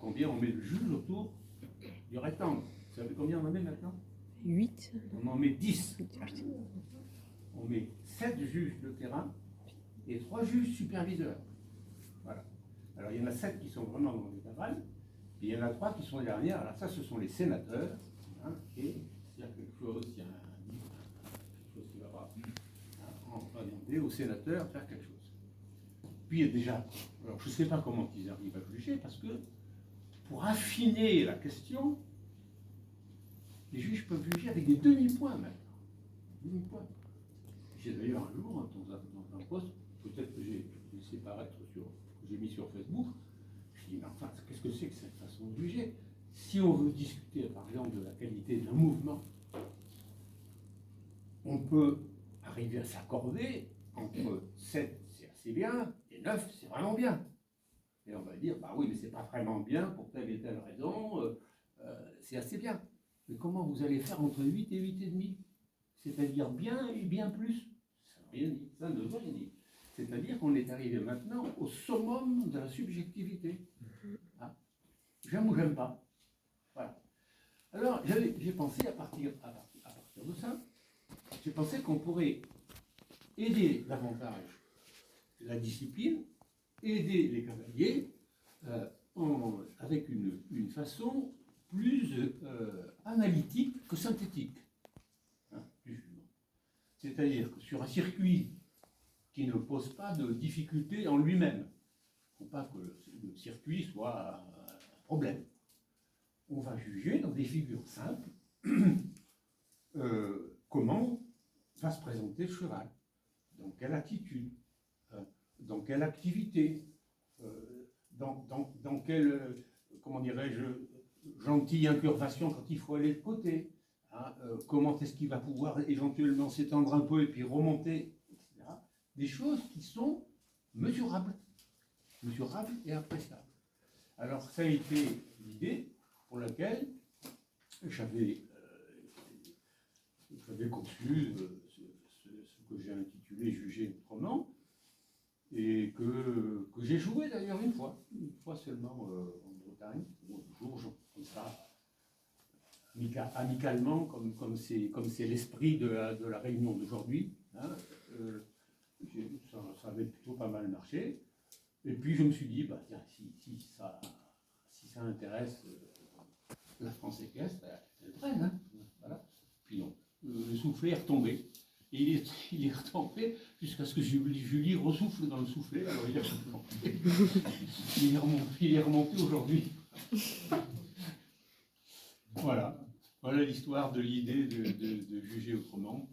combien on met le juge autour du rectangle. Vous savez combien on en met maintenant? 8. On en met 10. On met 7 juges de terrain et 3 juges superviseurs. Voilà. Alors il y en a 7 qui sont vraiment dans les cavales, et il y en a 3 qui sont derrière. Alors ça, ce sont les sénateurs. Hein, et s'il y a quelque chose, s'il y a quelque chose qui va pas, on va demander aux sénateurs de faire quelque chose. Puis il y a déjà, alors je ne sais pas comment ils arrivent à juger, parce que pour affiner la question, les juges peuvent juger avec des demi-points maintenant. Demi-points. J'ai d'ailleurs un jour, dans un poste, peut-être que j'ai laissé paraître que j'ai mis sur Facebook, je dis, mais enfin, qu'est-ce que c'est que cette façon de juger? Si on veut discuter, par exemple, de la qualité d'un mouvement, on peut arriver à s'accorder entre 7, c'est assez bien, et 9, c'est vraiment bien. Et on va dire, bah oui, mais c'est pas vraiment bien pour telle et telle raison, c'est assez bien. Mais comment vous allez faire entre 8 et 8,5? C'est-à-dire bien et bien plus? Ça n'a rien dit, ça ne veut rien dire. C'est-à-dire qu'on est arrivé maintenant au summum de la subjectivité. Hein? J'aime ou j'aime pas. Voilà. Alors, j'ai pensé à partir de ça, j'ai pensé qu'on pourrait aider davantage la discipline, aider les cavaliers avec une façon plus analytique que synthétique, hein, du jugement. C'est-à-dire que sur un circuit qui ne pose pas de difficulté en lui-même, il ne faut pas que le circuit soit un problème. On va juger dans des figures simples comment va se présenter le cheval, dans quelle attitude, dans quelle activité, dans quelle, comment dirais-je, gentille incurvation quand il faut aller de côté, hein, comment est-ce qu'il va pouvoir éventuellement s'étendre un peu et puis remonter, etc. Des choses qui sont mesurables et appréciables. Alors ça a été l'idée pour laquelle j'avais conçu ce que j'ai intitulé Juger autrement, et que j'ai joué d'ailleurs une fois seulement en Bretagne, toujours comme ça, amicalement, comme c'est l'esprit de la réunion d'aujourd'hui. Hein, ça avait plutôt pas mal marché. Et puis je me suis dit, bah, tiens, si ça intéresse la France équestre, elle traîne. Hein, voilà. Puis non, le soufflet est retombé. Et il est retombé jusqu'à ce que Julie ressouffle dans le soufflet. Alors il est remonté. Il est remonté aujourd'hui. Voilà l'histoire de l'idée de juger autrement.